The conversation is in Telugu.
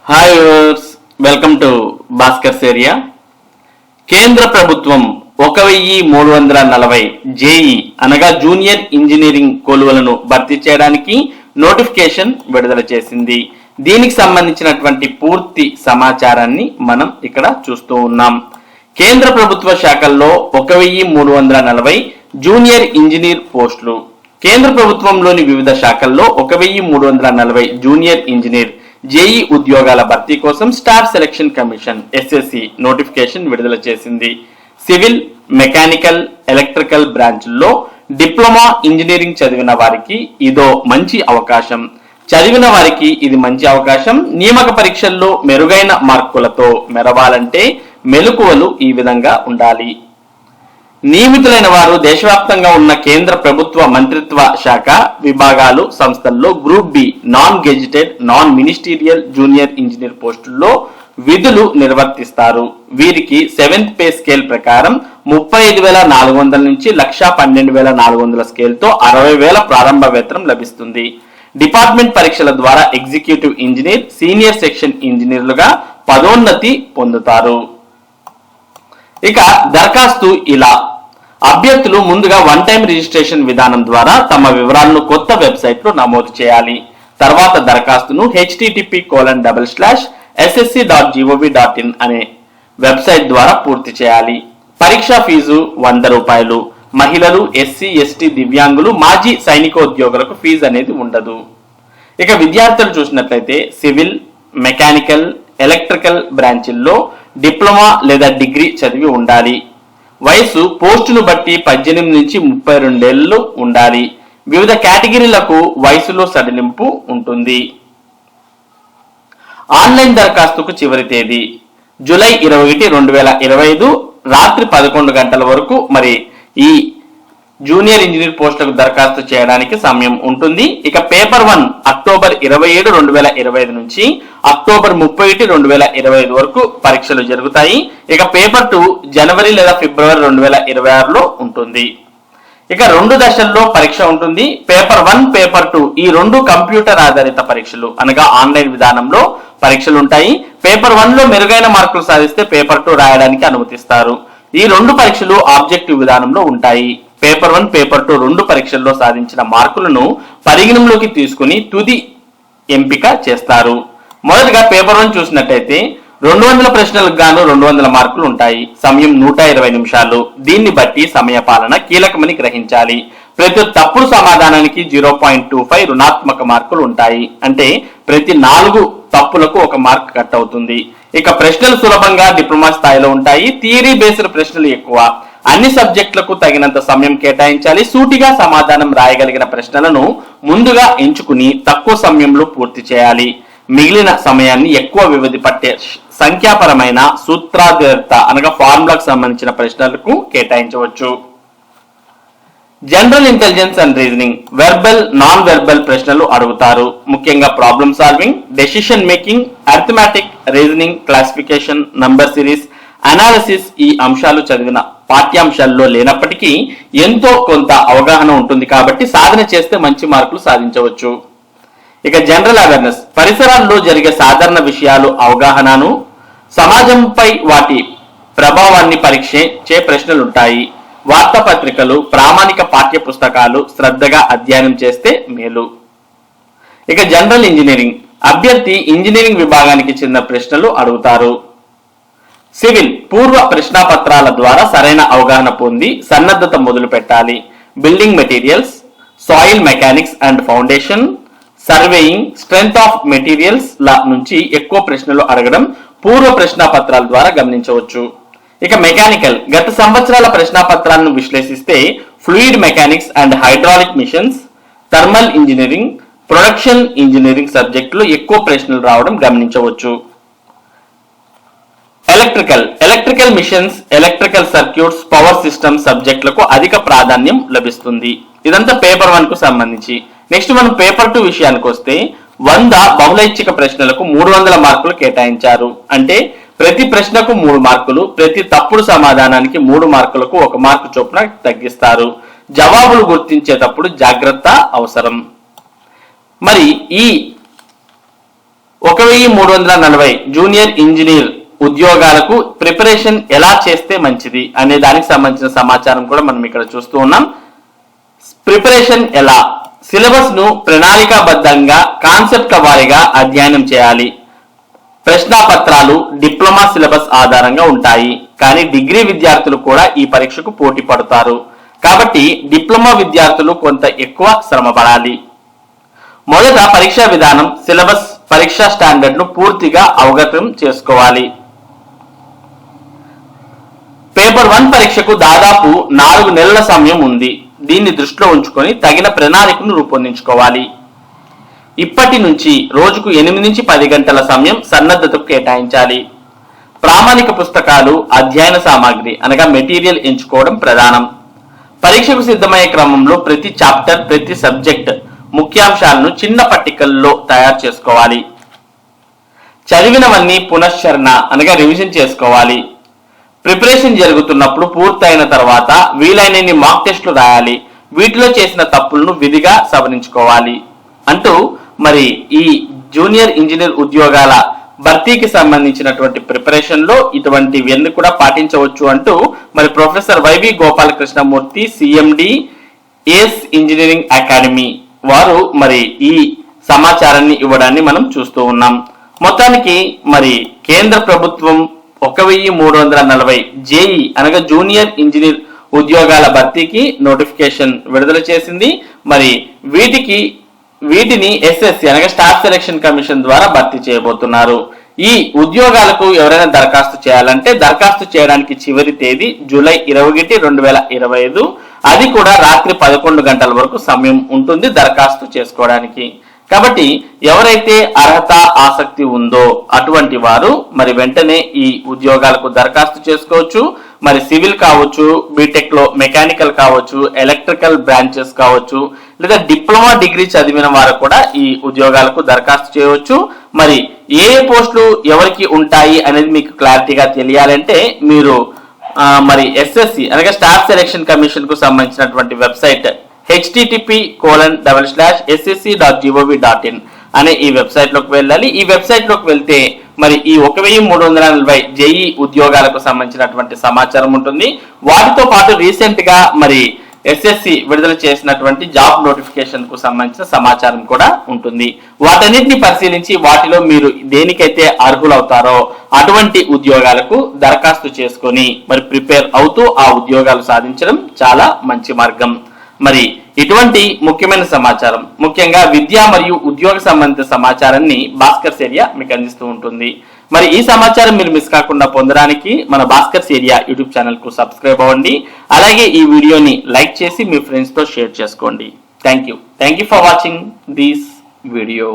Hi viewers, welcome to Bhaskar's area. కేంద్ర ప్రభుత్వం 1340 జేఈ అనగా జూనియర్ ఇంజనీరింగ్ కొలువులను భర్తీ చేయడానికి నోటిఫికేషన్ విడుదల చేసింది. దీనికి సంబంధించినటువంటి పూర్తి సమాచారాన్ని మనం ఇక్కడ చూస్తూ ఉన్నాం. కేంద్ర ప్రభుత్వ శాఖల్లో 1340 జూనియర్ ఇంజనీర్ పోస్టులు. కేంద్ర ప్రభుత్వంలోని వివిధ శాఖల్లో 1340 జూనియర్ ఇంజనీర్ జేఈ ఉద్యోగాల భర్తీ కోసం staff selection commission SSC notification విడుదల చేసింది. సివిల్, మెకానికల్, ఎలక్ట్రికల్ బ్రాంచ్ల్లో డిప్లొమా ఇంజనీరింగ్ చదివిన వారికి ఇదో మంచి అవకాశం. ఇది మంచి అవకాశం. నియామక పరీక్షల్లో మెరుగైన మార్కులతో మెరవాలంటే మెలకువలు ఈ విధంగా ఉండాలి. నియమితులైన వారు దేశవ్యాప్తంగా ఉన్న కేంద్ర ప్రభుత్వ మంత్రిత్వ శాఖ విభాగాలు, సంస్థల్లో group B non gazetted, non ministerial junior engineer పోస్టుల్లో విధులు నిర్వర్తిస్తారు. వీరికి 7th పే స్కేల్ ప్రకారం 35,400 నుంచి 1,12,400 స్కేల్తో 60,000 ప్రారంభ వేతనం లభిస్తుంది. డిపార్ట్మెంట్ పరీక్షల ద్వారా ఎగ్జిక్యూటివ్ ఇంజనీర్, సీనియర్ సెక్షన్ ఇంజనీర్లుగా పదోన్నతి పొందుతారు. ఇక దరఖాస్తు ఇలా: అభ్యర్థులు ముందుగా వన్ టైం రిజిస్ట్రేషన్ విధానం ద్వారా తమ వివరాలను కొత్త వెబ్సైట్ లో నమోదు చేయాలి. తర్వాత దరఖాస్తును http://ssc.gov.in అనే వెబ్సైట్ ద్వారా పూర్తి చేయాలి. పరీక్షా ఫీజు 100 రూపాయలు. మహిళలు, ఎస్సీ, ఎస్టీ, దివ్యాంగులు, మాజీ సైనికోద్యోగులకు ఫీజు అనేది ఉండదు. ఇక విద్యార్థులు చూసినట్లయితే సివిల్, మెకానికల్, ఎలక్ట్రికల్ బ్రాంచీల్లో డిప్లొమా లేదా డిగ్రీ చదివి ఉండాలి. వయసు పోస్టును బట్టి 18 నుంచి 32 ఏళ్లు ఉండాలి. వివిధ కేటగిరీలకు వయసులో సడలింపు ఉంటుంది. ఆన్లైన్ దరఖాస్తుకు చివరి తేదీ జూలై 21, 2025 రాత్రి 11 గంటల వరకు. మరి ఈ జూనియర్ ఇంజనీర్ పోస్టులకు దరఖాస్తు చేయడానికి సమయం ఉంటుంది. ఇక పేపర్ 1 అక్టోబర్ 27, 2025 నుంచి అక్టోబర్ 31, 2025 వరకు పరీక్షలు జరుగుతాయి. ఇక పేపర్ 2 జనవరి లేదా ఫిబ్రవరి 2026లో ఉంటుంది. ఇక 2 దశల్లో పరీక్ష ఉంటుంది. పేపర్ 1, పేపర్ 2 ఈ 2 కంప్యూటర్ ఆధారిత పరీక్షలు అనగా ఆన్లైన్ విధానంలో పరీక్షలు ఉంటాయి. పేపర్ 1లో మెరుగైన మార్కులు సాధిస్తే పేపర్ 2 రాయడానికి అనుమతిస్తారు. ఈ 2 పరీక్షలు ఆబ్జెక్టివ్ విధానంలో ఉంటాయి. పేపర్ 1, పేపర్ 2 2 పరీక్షల్లో సాధించిన మార్కులను పరిగణనలోకి తీసుకుని తుది ఎంపిక చేస్తారు. మొదటగా పేపర్ 1 చూసినట్టయితే 200 ప్రశ్నలకు గాను 200 మార్కులు ఉంటాయి. సమయం 120 నిమిషాలు. దీన్ని బట్టి సమయ పాలన కీలకమని గ్రహించాలి. ప్రతి తప్పుడు సమాధానానికి 0.25 రుణాత్మక మార్కులు ఉంటాయి. అంటే ప్రతి 4 తప్పులకు 1 మార్క్ కట్ అవుతుంది. ఇక ప్రశ్నలు సులభంగా డిప్లొమా స్థాయిలో ఉంటాయి. థియరీ బేస్డ్ ప్రశ్నలు ఎక్కువ. అన్ని సబ్జెక్టులకు తగినంత సమయం కేటాయించాలి. సూటిగా సమాధానం రాయగలిగిన ప్రశ్నలను ముందుగా ఎంచుకుని తక్కువ సమయంలో పూర్తి చేయాలి. మిగిలిన సమయాన్ని ఎక్కువ వ్యవధి పట్టే సంఖ్యాపరమైన సూత్రాధారిత అనగా ఫార్ములాకు సంబంధించిన ప్రశ్నలకు కేటాయించవచ్చు. General intelligence and reasoning, verbal, non verbal ప్రశ్నలు అడుగుతారు. ముఖ్యంగా problem solving, decision making, arithmetic, reasoning, classification, number series, analysis ఈ అంశాలు చదివిన పాఠ్యాంశాల్లో లేనప్పటికీ ఎంతో కొంత అవగాహన ఉంటుంది కాబట్టి సాధన చేస్తే మంచి మార్కులు సాధించవచ్చు. ఇక జనరల్ అవేర్నెస్, పరిసరాల్లో జరిగే సాధారణ విషయాలు అవగాహనను, సమాజంపై వాటి ప్రభావాన్ని పరీక్షించే ప్రశ్నలుంటాయి. వార్తాపత్రికలు, ప్రామాణిక పాఠ్య పుస్తకాలు శ్రద్ధగా అధ్యయనం చేస్తే మేలు. ఇక జనరల్ ఇంజనీరింగ్, అభ్యర్థి ఇంజనీరింగ్ విభాగానికి చెందిన ప్రశ్నలు అడుగుతారు. సివిల్, పూర్వ ప్రశ్నాపత్రాల ద్వారా సరైన అవగాహన పొంది సన్నద్ధత మొదలు పెట్టాలి. Building materials, soil mechanics and foundation, surveying, strength of materials ల నుంచి ఎక్కువ ప్రశ్నలు అడగడం పూర్వ ప్రశ్నాపత్రాల ద్వారా గమనించవచ్చు. ఇక మెకానికల్, గత సంవత్సరాల ప్రశ్నాపత్రాలను విశ్లేషిస్తే fluid mechanics and hydraulic machines, thermal engineering, production engineering సబ్జెక్టులు ఎక్కువ ప్రశ్నలు రావడం గమనించవచ్చు. Electrical machines, electrical circuits, power system సబ్జెక్టులకు అధిక ప్రాధాన్యం లభిస్తుంది. ఇదంతా పేపర్ 1 కు సంబంధించి. నెక్స్ట్ మనం పేపర్ 2 విషయానికి వస్తే 100 బహుళైచ్ఛిక ప్రశ్నలకు 300 మార్కులు కేటాయించారు. అంటే ప్రతి ప్రశ్నకు 3 మార్కులు, ప్రతి తప్పుడు సమాధానానికి 3 మార్కులకు 1 మార్కు చొప్పున తగ్గిస్తారు. జవాబులు గుర్తించేటప్పుడు జాగ్రత్త అవసరం. మరి ఈ 1340 జూనియర్ ఇంజనీర్ ఉద్యోగాలకు ప్రిపరేషన్ ఎలా చేస్తే మంచిది అనే దానికి సంబంధించిన సమాచారం కూడా మనం ఇక్కడ చూస్తూ ఉన్నాం. ప్రిపరేషన్ ఎలా? సిలబస్ ను ప్రణాళికాబద్ధంగా కాన్సెప్ట్ల వారీగా అధ్యయనం చేయాలి. ప్రశ్నాపత్రాలు డిప్లొమా సిలబస్ ఆధారంగా ఉంటాయి, కానీ డిగ్రీ విద్యార్థులు కూడా ఈ పరీక్షకు పోటీ పడతారు. కాబట్టి డిప్లొమా విద్యార్థులు కొంత ఎక్కువ శ్రమ పడాలి. మొదట పరీక్షా విధానం, సిలబస్, పరీక్షా స్టాండర్డ్ ను పూర్తిగా అవగతం చేసుకోవాలి. పేపర్ 1 పరీక్షకు దాదాపు 4 నెలల సమయం ఉంది. దీన్ని దృష్టిలో ఉంచుకొని తగిన ప్రణాళికను రూపొందించుకోవాలి. ఇప్పటి నుంచి రోజుకు 8 నుంచి 10 గంటల సమయం సన్నద్ధతకు కేటాయించాలి. ప్రామాణిక పుస్తకాలు, అధ్యయన సామాగ్రి అనగా మెటీరియల్ ఎంచుకోవడం ప్రధానం. పరీక్షకు సిద్ధమయ్యే క్రమంలో ప్రతి చాప్టర్, ప్రతి సబ్జెక్ట్ ముఖ్యాంశాలను చిన్న పట్టికల్లో తయారు చేసుకోవాలి. చదివినవన్నీ పునశ్చరణ అనగా రివిజన్ చేసుకోవాలి. ప్రిపరేషన్ జరుగుతున్నప్పుడు పూర్తయిన తర్వాత వీలైనన్ని మాక్ టెస్టులు రాయాలి. వీటిలో చేసిన తప్పులను విధిగా సవరించుకోవాలి అంటూ మరి ఈ జూనియర్ ఇంజనీర్ ఉద్యోగాల భర్తీకి సంబంధించినటువంటి ప్రిపరేషన్ లో ఇటువంటివన్నీ కూడా పాటించవచ్చు అంటూ మరి ప్రొఫెసర్ వైవి గోపాలకృష్ణమూర్తి, సిఎండి, ఏస్ ఇంజనీరింగ్ అకాడమీ వారు మరి ఈ సమాచారాన్ని ఇవ్వడాన్ని మనం చూస్తూ ఉన్నాం. మొత్తానికి మరి కేంద్ర ప్రభుత్వం 1340 జేఈ అనగా జూనియర్ ఇంజనీర్ ఉద్యోగాల భర్తీకి నోటిఫికేషన్ విడుదల చేసింది. మరి వీటిని ఎస్ఎస్సి అనగా స్టాఫ్ సెలక్షన్ కమిషన్ ద్వారా భర్తీ చేయబోతున్నారు. ఈ ఉద్యోగాలకు ఎవరైనా దరఖాస్తు చేయాలంటే దరఖాస్తు చేయడానికి చివరి తేదీ జూలై 21, 2025. అది కూడా రాత్రి 11 గంటల వరకు సమయం ఉంటుంది దరఖాస్తు చేసుకోవడానికి. కాబట్టి ఎవరైతే అర్హత, ఆసక్తి ఉందో అటువంటి వారు మరి వెంటనే ఈ ఉద్యోగాలకు దరఖాస్తు చేసుకోవచ్చు. మరి సివిల్ కావచ్చు, బీటెక్ లో మెకానికల్ కావచ్చు, ఎలక్ట్రికల్ బ్రాంచెస్ కావచ్చు, లేదా డిప్లొమా డిగ్రీ చదివిన వారు కూడా ఈ ఉద్యోగాలకు దరఖాస్తు చేయవచ్చు. మరి ఏ పోస్టులు ఎవరికి ఉంటాయి అనేది మీకు క్లారిటీగా తెలియాలంటే మీరు మరి ఎస్ఎస్సి అనగా స్టాఫ్ సెలక్షన్ కమిషన్ కు సంబంధించినటువంటి వెబ్సైట్ http://ssc.gov.in అనే ఈ వెబ్సైట్ లోకి వెళ్ళాలి. ఈ వెబ్సైట్ లోకి వెళ్తే మరి ఈ 1340 జేఈ ఉద్యోగాలకు సంబంధించినటువంటి సమాచారం ఉంటుంది. వాటితో పాటు రీసెంట్ గా మరి ఎస్ఎస్సి విడుదల చేసినటువంటి జాబ్ నోటిఫికేషన్ కు సంబంధించిన సమాచారం కూడా ఉంటుంది. వాటన్నిటిని పరిశీలించి వాటిలో మీరు దేనికైతే అర్హులవుతారో అటువంటి ఉద్యోగాలకు దరఖాస్తు చేసుకొని మరి ప్రిపేర్ అవుతూ ఆ ఉద్యోగాలు సాధించడం చాలా మంచి మార్గం. మరి ఇటువంటి ముఖ్యమైన సమాచారం, ముఖ్యంగా విద్య మరియు ఉద్యోగ సంబంధిత సమాచారాన్ని భాస్కర్స్ ఏరియా మీకు అందిస్తూ ఉంటుంది. మరి ఈ సమాచారం మీరు మిస్ కాకుండా పొందడానికి మన భాస్కర్స్ ఏరియా యూట్యూబ్ ఛానల్ కు సబ్స్క్రైబ్ అవ్వండి. అలాగే ఈ వీడియోని లైక్ చేసి మీ ఫ్రెండ్స్ తో షేర్ చేసుకోండి. Thank you for watching this video.